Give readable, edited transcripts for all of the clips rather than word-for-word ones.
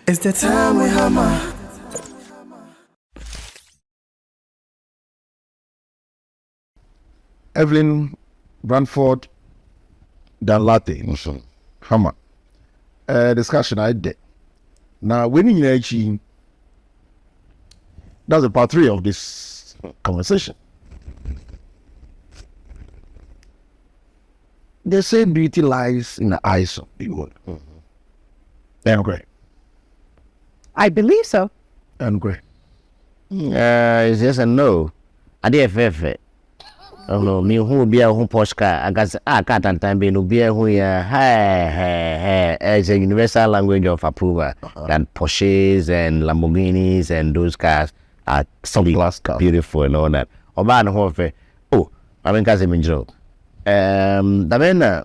It's the time we hammer. Evelyn Branford Danlate, Hammer. Discussion I did. Now, winning the that's the part 3 of this conversation. They say beauty lies in the eyes of people. And great. I believe so. And great. It's yes and no. I did fair. Oh no, me who be a home postcard. I got cat and time being be a who it's a universal language of approval that Porsches and Lamborghinis and those cars are so beautiful and all that. Oba and Hofe. Oh, I mean Casimiro. The man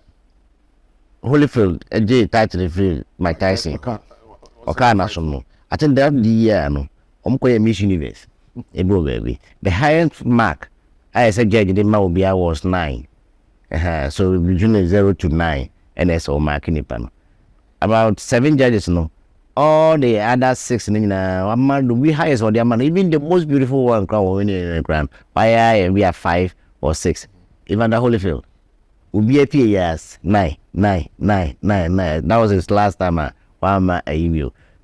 Holyfield, a J title field, Mike Tyson. Okay, national. I think that the year no. Miss Universe. Baby. The highest mark I said judge the man was 9. So between 0 to 9 and that's all marking it. About 7 judges no. All the other 6 we highest or the man, even the most beautiful one crown in the ground. Why we are 5 or 6. Even the Holyfield. Will be a few years 9. That was his last time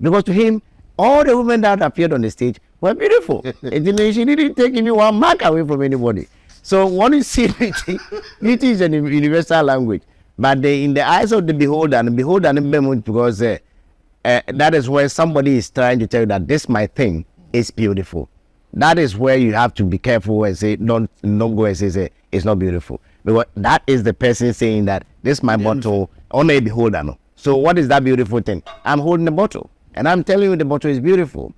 because to him all the women that appeared on the stage were beautiful. She didn't take even 1 mark away from anybody. So when you see beauty, beauty is a universal language. But in the eyes of the beholder, because that is where somebody is trying to tell you that this my thing is beautiful. That is where you have to be careful and say, don't go and say it's not beautiful. Because that is the person saying that this my bottle, only a beholder. No. So what is that beautiful thing? I'm holding the bottle. And I'm telling you the bottle is beautiful.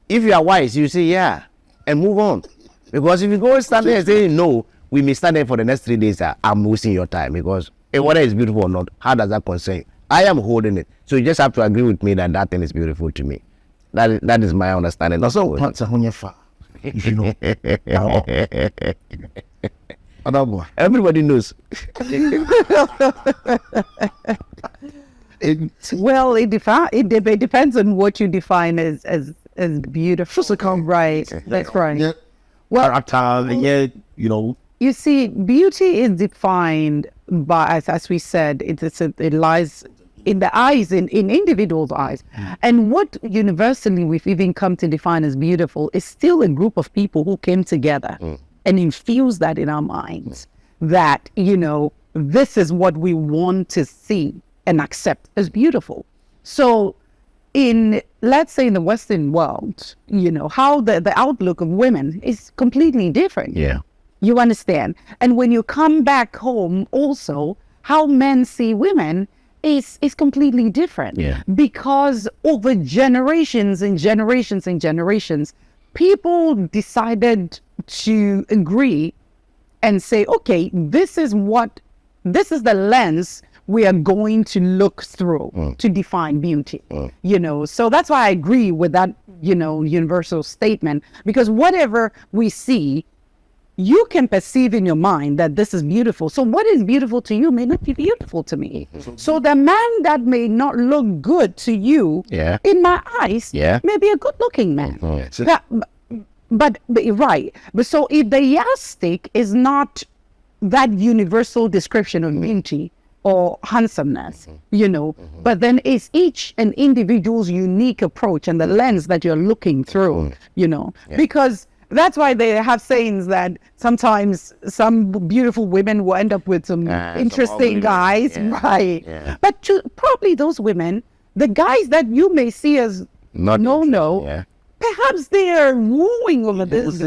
If you are wise, you say yeah and move on. Because if you go and stand there and say no, we may stand there for the next 3 days. I'm wasting your time because whether it's beautiful or not, how does that concern you? I am holding it. So you just have to agree with me that that thing is beautiful to me. That is my understanding. That's all. You know. Everybody knows. Well, it depends on what you define as beautiful. Physical, right? That's right. Yeah. Well, character, yeah, you know. You see, beauty is defined by, as we said, it lies in the eyes, in individuals' eyes. And what universally we've even come to define as beautiful is still a group of people who came together and infused that in our minds. That, this is what we want to see and accept as beautiful. So let's say in the Western world, how the outlook of women is completely different. Yeah. You understand? And when you come back home also, how men see women is completely different. Yeah. Because over generations and generations and generations, people decided to agree and say, okay, this is the lens we are going to look through to define beauty. So that's why I agree with that, universal statement, because whatever we see, you can perceive in your mind that this is beautiful. So what is beautiful to you may not be beautiful to me. So the man that may not look good to you, in my eyes, may be a good looking man. But right. But so if the yardstick is not that universal description of beauty or handsomeness, but then it's each an individual's unique approach and the lens that you're looking through, because that's why they have sayings that sometimes some beautiful women will end up with some interesting guys, right? Yeah. But probably those women, the guys that you may see as perhaps they are wooing over this.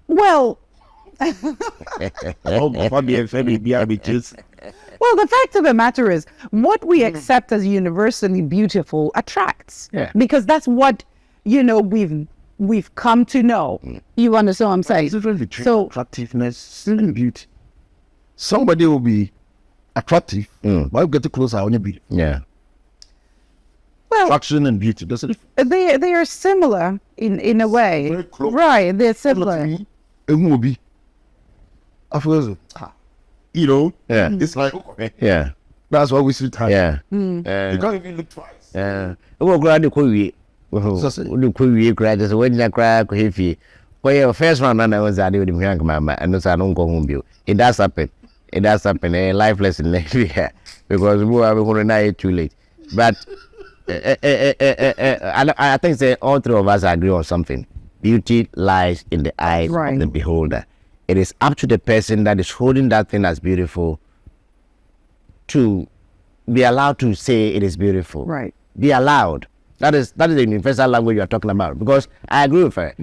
Well, well, the fact of the matter is, what we accept as universally beautiful attracts, because that's what we've come to know. You understand what I'm saying? So attractiveness and beauty. Somebody will be attractive, but you get closer on your beauty. Yeah. Well, attraction and beauty, doesn't it? They are similar in a way. Very close. Right, they're similar. It will be. I feel it's like Yeah. That's why we see time. Yeah. You can't even look twice. Yeah. We're glad to call you. We'll call you credit. So when you cry, if you well, first round, I was at the young mama, and I don't go home. It does happen. It does happen. A life lesson here because we are going to die too late. But I think that all three of us agree on something. Beauty lies in the eyes of the beholder. It is up to the person that is holding that thing as beautiful to be allowed to say it is beautiful. Right. Be allowed. That is the universal language you are talking about. Because I agree with her.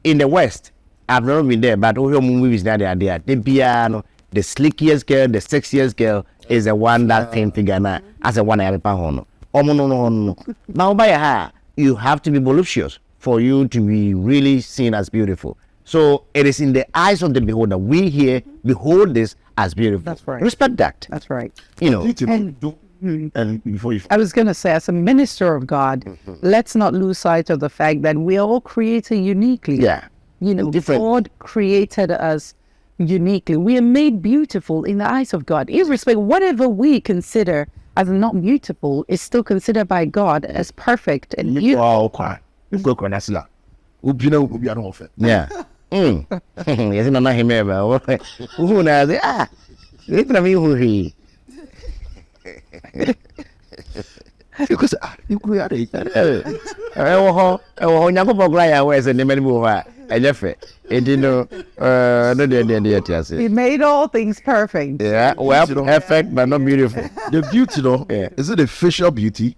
In the West, I've never been there, but all your movies now they are there. The piano, the slickiest girl, the sexiest girl is the one that came to Ghana as a one every pound. No. Now by her, you have to be voluptuous for you to be really seen as beautiful. So it is in the eyes of the beholder. We here behold this as beautiful. That's right. Respect that. That's right. You know. And before you, I was going to say, as a minister of God, let's not lose sight of the fact that we are all created uniquely. Yeah. You know, Different. God created us uniquely. We are made beautiful in the eyes of God. Irrespective, whatever we consider as not beautiful is still considered by God as perfect and beautiful. wow, quiet. You go Nasila. Ubina don't offer. Yeah. Yes, I'm not him ever. Who knows? It's not me who he. Because you could have it. He made all things perfect. Yeah, well, perfect, but not beautiful. The beauty, though, is it the facial beauty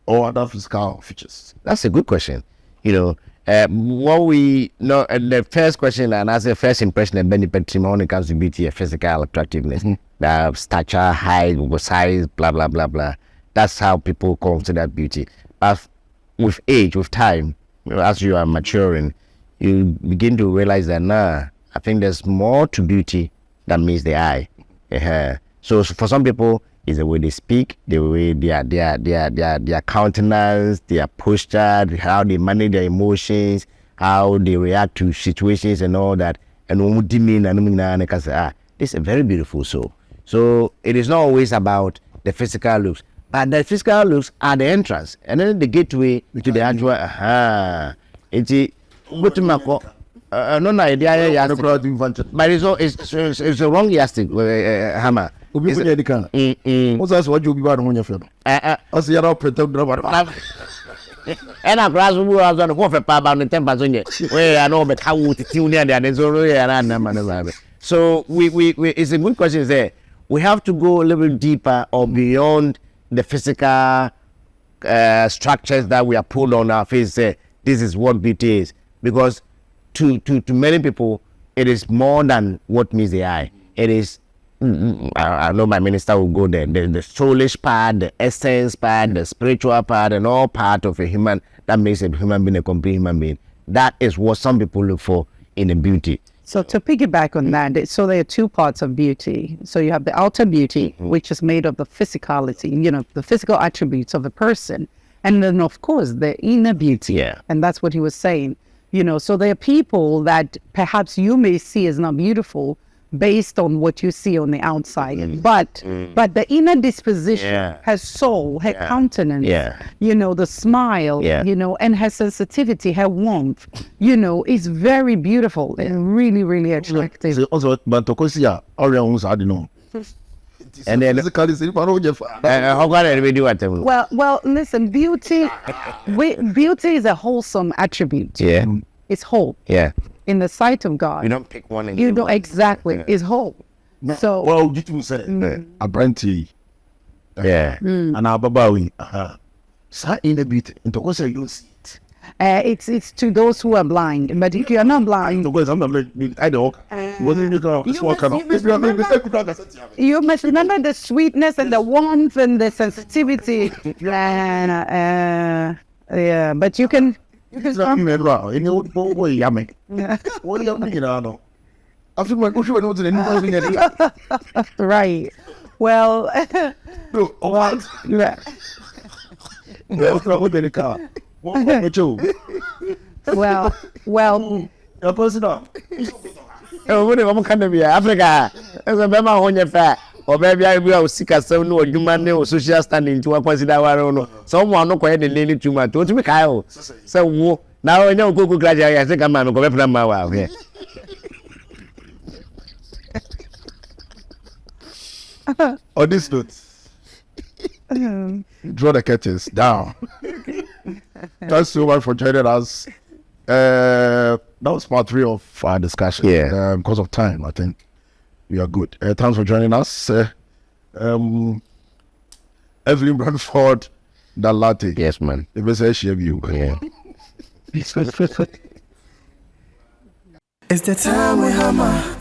or other physical features? That's a good question. You know, what we know, the first question and as a first impression of benefit when it comes to beauty, physical attractiveness, stature, height, size, blah blah blah blah. That's how people consider beauty. But with age, with time, as you are maturing, you begin to realize that I think there's more to beauty than meets the eye. So for some people, it's the way they speak, the way their countenance, their posture, how they manage their emotions, how they react to situations and all that. And when they say, this is a very beautiful soul. So it is not always about the physical looks, but the physical looks are the entrance, and then the gateway to the actual. It's no idea. But it's a wrong yardstick, Hammer. What's that? What you be bad on your friend? I see you don't pretend to. And I grasp who was on the warfare about the 10%. Where I know but how to tune in there. There's already a so we it's a good question there. We have to go a little deeper or beyond the physical structures that we are put on our face. This is what beauty is, because to many people it is more than what meets the eye. It is. I know my minister will go there. The soulish part, the essence part, the spiritual part, and all part of a human that makes a human being a complete human being. That is what some people look for in a beauty. So to piggyback on that, so there are two parts of beauty. So you have the outer beauty, which is made of the physicality, you know, the physical attributes of a person. And then, of course, the inner beauty. Yeah. And that's what he was saying. You know, so there are people that perhaps you may see as not beautiful based on what you see on the outside. But the inner disposition, her soul, her countenance, you know, the smile, you know, and her sensitivity, her warmth, you know, is very beautiful and really, really attractive. Also, but Tokosia, I don't know. And then how can we do it? Well, listen, beauty is a wholesome attribute. Yeah. It's whole. Yeah. In the sight of God. You don't pick one. You don't exactly. It's whole. So well, you two say a brandy. Yeah. And our babawi. Sa in the beauty. Into what say you see it? It's to those who are blind. But if you are not blind, you must remember the sweetness and the warmth and the sensitivity. Yeah, but you can. Right. Well. Well. Africa. or maybe I will seek a son or human or social standing to consider our own. Someone no quiet the lady too much. Don't you Kyle? So now I know Google graduate. I think I'm going to go from my wife here. On this note, draw the curtains down. Thanks so much for joining us. That was part 3 of our discussion. Yeah. Because of time, I think we are good. Thanks for joining us. Evelyn Bradford, that latte. Yes, man. If I say shave you. Yeah. It's the time we hammer.